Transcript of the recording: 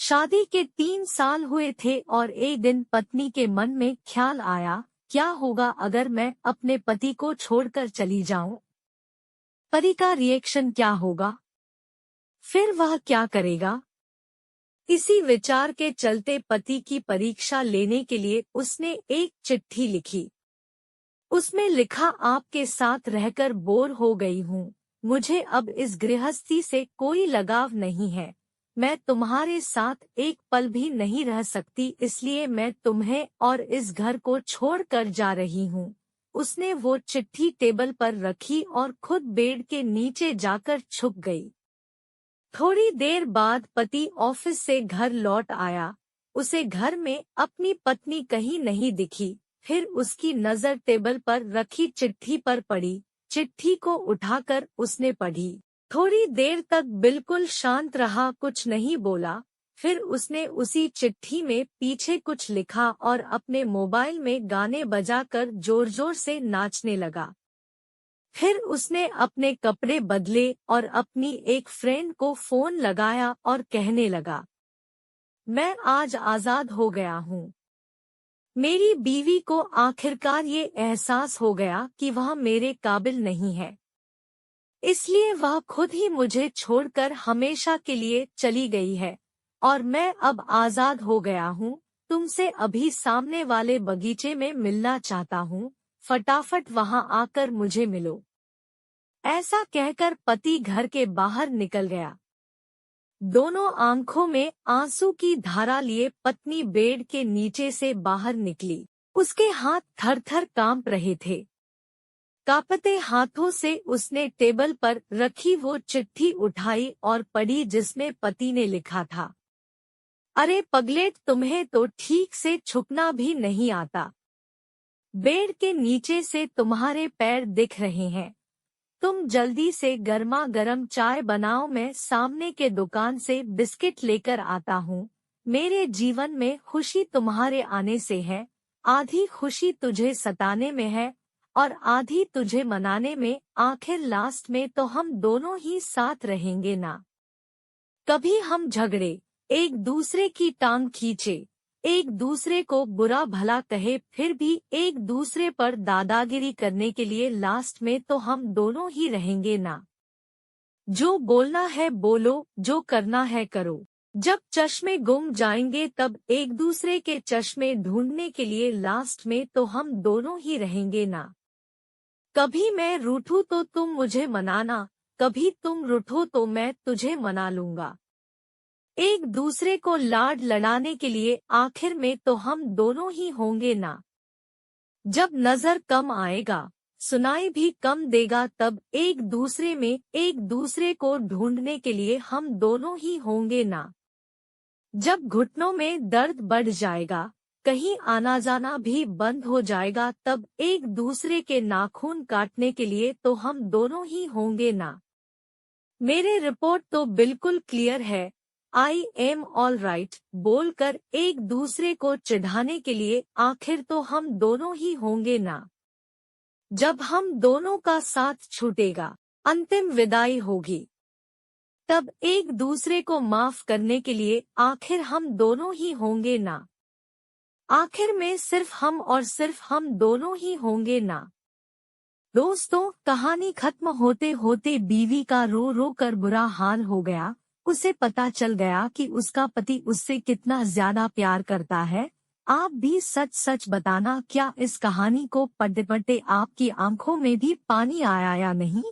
शादी के 3 साल हुए थे और एक दिन पत्नी के मन में ख्याल आया, क्या होगा अगर मैं अपने पति को छोड़कर चली जाऊं? पति का रिएक्शन क्या होगा? फिर वह क्या करेगा? इसी विचार के चलते पति की परीक्षा लेने के लिए उसने एक चिट्ठी लिखी। उसमें लिखा, आपके साथ रहकर बोर हो गई हूँ। मुझे अब इस गृहस्थी से कोई लगाव नहीं है। मैं तुम्हारे साथ एक पल भी नहीं रह सकती, इसलिए मैं तुम्हें और इस घर को छोड़कर जा रही हूँ। उसने वो चिट्ठी टेबल पर रखी और खुद बेड के नीचे जाकर छुप गई। थोड़ी देर बाद पति ऑफिस से घर लौट आया। उसे घर में अपनी पत्नी कहीं नहीं दिखी। फिर उसकी नजर टेबल पर रखी चिट्ठी पर पड़ी। चिट्ठी को उठाकर उसने पढ़ी। थोड़ी देर तक बिल्कुल शांत रहा, कुछ नहीं बोला। फिर उसने उसी चिट्ठी में पीछे कुछ लिखा और अपने मोबाइल में गाने बजाकर जोर जोर से नाचने लगा। फिर उसने अपने कपड़े बदले और अपनी एक फ्रेंड को फोन लगाया और कहने लगा, मैं आज आजाद हो गया हूँ। मेरी बीवी को आखिरकार ये एहसास हो गया कि वह मेरे काबिल नहीं है, इसलिए वह खुद ही मुझे छोड़कर हमेशा के लिए चली गई है और मैं अब आजाद हो गया हूँ। तुमसे अभी सामने वाले बगीचे में मिलना चाहता हूँ, फटाफट वहां आकर मुझे मिलो। ऐसा कहकर पति घर के बाहर निकल गया। दोनों आंखों में आंसू की धारा लिए पत्नी बेड के नीचे से बाहर निकली। उसके हाथ थर-थर कांप रहे थे। कांपते हाथों से उसने टेबल पर रखी वो चिट्ठी उठाई और पढ़ी, जिसमें पति ने लिखा था, अरे पगलेट, तुम्हें तो ठीक से छुपना भी नहीं आता। बेड के नीचे से तुम्हारे पैर दिख रहे हैं। तुम जल्दी से गर्मा गर्म चाय बनाओ, मैं सामने के दुकान से बिस्किट लेकर आता हूँ। मेरे जीवन में खुशी तुम्हारे आने से है। आधी खुशी तुझे सताने में है और आधी तुझे मनाने में। आखिर लास्ट में तो हम दोनों ही साथ रहेंगे ना। कभी हम झगड़े, एक दूसरे की टांग खींचे, एक दूसरे को बुरा भला कहे, फिर भी एक दूसरे पर दादागिरी करने के लिए लास्ट में तो हम दोनों ही रहेंगे ना। जो बोलना है बोलो, जो करना है करो। जब चश्मे गुम जाएंगे तब एक दूसरे के चश्मे ढूंढने के लिए लास्ट में तो हम दोनों ही रहेंगे ना। कभी मैं रूठूं तो तुम मुझे मनाना, कभी तुम रूठो तो मैं तुझे मना लूंगा। एक दूसरे को लाड लड़ाने के लिए आखिर में तो हम दोनों ही होंगे ना। जब नजर कम आएगा, सुनाई भी कम देगा, तब एक दूसरे में एक दूसरे को ढूंढने के लिए हम दोनों ही होंगे ना। जब घुटनों में दर्द बढ़ जाएगा, कहीं आना जाना भी बंद हो जाएगा, तब एक दूसरे के नाखून काटने के लिए तो हम दोनों ही होंगे ना। मेरी रिपोर्ट तो बिल्कुल क्लियर है, आई एम ऑल राइट बोलकर एक दूसरे को चिढ़ाने के लिए आखिर तो हम दोनों ही होंगे ना। जब हम दोनों का साथ छूटेगा, अंतिम विदाई होगी, तब एक दूसरे को माफ करने के लिए आखिर हम दोनों ही होंगे ना। आखिर में सिर्फ हम और सिर्फ हम दोनों ही होंगे ना। दोस्तों, कहानी खत्म होते होते बीवी का रो रो कर बुरा हाल हो गया। उसे पता चल गया कि उसका पति उससे कितना ज्यादा प्यार करता है। आप भी सच सच बताना, क्या इस कहानी को पढ़ते पढ़ते आपकी आंखों में भी पानी आया या नहीं?